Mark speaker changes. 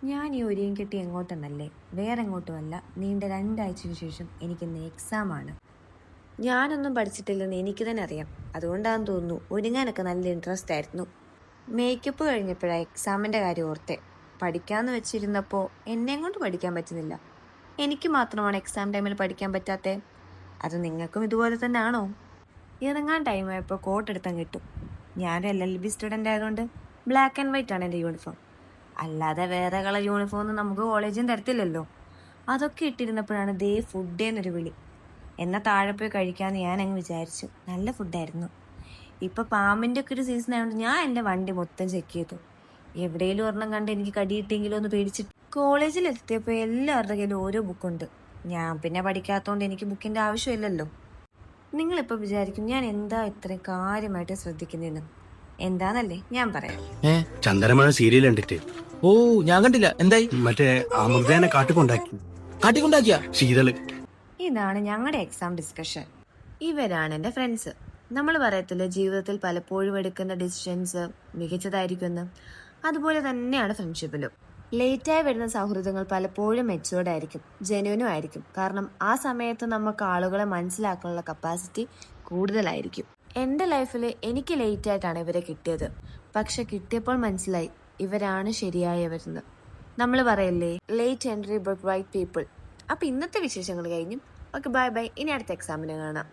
Speaker 1: ഞാൻ ഈ ഒരുങ്ങി കെട്ടി എങ്ങോട്ടെന്നല്ലേ, വേറെ എങ്ങോട്ടുമല്ല. നീണ്ട 2 ആഴ്ചയ്ക്ക് ശേഷം എനിക്കിന്ന് എക്സാമാണ്. ഞാനൊന്നും പഠിച്ചിട്ടില്ലെന്ന് എനിക്ക് തന്നെ അറിയാം. അതുകൊണ്ടാണെന്ന് തോന്നുന്നു ഒരുങ്ങാനൊക്കെ നല്ല ഇൻട്രസ്റ്റ് ആയിരുന്നു. മേക്കപ്പ് കഴിഞ്ഞപ്പോഴാണ് എക്സാമിൻ്റെ കാര്യം ഓർത്തെ. പഠിക്കാമെന്ന് വെച്ചിരുന്നപ്പോൾ എന്നെ കൊണ്ട് പഠിക്കാൻ പറ്റുന്നില്ല. എനിക്ക് മാത്രമാണ് എക്സാം ടൈമിൽ പഠിക്കാൻ പറ്റാത്തത്. അത് നിങ്ങൾക്കും ഇതുപോലെ തന്നെ ആണോ? ഇറങ്ങാൻ ടൈമായപ്പോൾ കോട്ട് എടുത്താൽ കിട്ടും. ഞാനൊരു LLB സ്റ്റുഡൻ്റ് ആയതുകൊണ്ട് ബ്ലാക്ക് ആൻഡ് വൈറ്റ് ആണ് എൻ്റെ യൂണിഫോം. അല്ലാതെ വേറെ കളർ യൂണിഫോം ഒന്നും നമുക്ക് കോളേജിൽ തരത്തില്ലല്ലോ. അതൊക്കെ ഇട്ടിരുന്നപ്പോഴാണ് ദേ ഫുഡ് എന്നൊരു വിളി. എന്നാൽ താഴെ പോയി കഴിക്കാമെന്ന് ഞാൻ അങ്ങ് വിചാരിച്ചു. നല്ല ഫുഡായിരുന്നു. ഇപ്പോൾ പാമ്പിൻ്റെ ഒക്കെ ഒരു സീസൺ ആയതുകൊണ്ട് ഞാൻ എൻ്റെ വണ്ടി മൊത്തം ചെക്ക് ചെയ്തു. എവിടെയെങ്കിലും ഒരെണ്ണം കണ്ട് എനിക്ക് കടിയിട്ടെങ്കിലും ഒന്ന് പേടിച്ചിട്ട്. കോളേജിലെത്തിയപ്പോൾ എല്ലാവരുടെ കയ്യിലും ഓരോ ബുക്കുണ്ട്. ഞാൻ പിന്നെ പഠിക്കാത്തതുകൊണ്ട് എനിക്ക് ബുക്കിൻ്റെ ആവശ്യമില്ലല്ലോ. നിങ്ങളിപ്പോൾ വിചാരിക്കും ഞാൻ എന്താ ഇത്രയും കാര്യമായിട്ട് ശ്രദ്ധിക്കുന്നതെന്ന്. എന്താന്നല്ലേ ഞാൻ പറയാം.
Speaker 2: ചന്ദനമഴ സീരിയൽ കണ്ടിട്ട്
Speaker 3: ഓ ഞാൻ കണ്ടില്ല. എന്തായി?
Speaker 2: മറ്റേ അമൃതേനെ
Speaker 3: കാട്ടിക്കൊണ്ടാക്കിയ
Speaker 2: ശീതള്.
Speaker 1: ഇതാണ് ഞങ്ങളുടെ എക്സാം ഡിസ്കഷൻ. ഇവരാണ് എൻ്റെ ഫ്രണ്ട്സ്. നമ്മൾ പറയത്തില്ല ജീവിതത്തിൽ പലപ്പോഴും എടുക്കുന്ന ഡിസിഷൻസ് മികച്ചതായിരിക്കുമെന്ന്. അതുപോലെ തന്നെയാണ് ഫ്രണ്ട്ഷിപ്പിലും. ലേറ്റായി വരുന്ന സൗഹൃദങ്ങൾ പലപ്പോഴും മെച്ചുവേർഡ് ആയിരിക്കും, ജെന്യൂനും ആയിരിക്കും. കാരണം ആ സമയത്ത് നമുക്ക് ആളുകളെ മനസ്സിലാക്കാനുള്ള കപ്പാസിറ്റി കൂടുതലായിരിക്കും. എൻ്റെ ലൈഫിൽ എനിക്ക് ലേറ്റായിട്ടാണ് ഇവരെ കിട്ടിയത്. പക്ഷെ കിട്ടിയപ്പോൾ മനസ്സിലായി ഇവരാണ് ശരിയായവരെന്ന്. നമ്മൾ പറയല്ലേ, late entry but right people. അപ്പം ഇന്നത്തെ വിശേഷങ്ങൾ കഴിഞ്ഞു. Okay, bye bye. ഇനി അടുത്ത എക്സാമിന് കാണാം.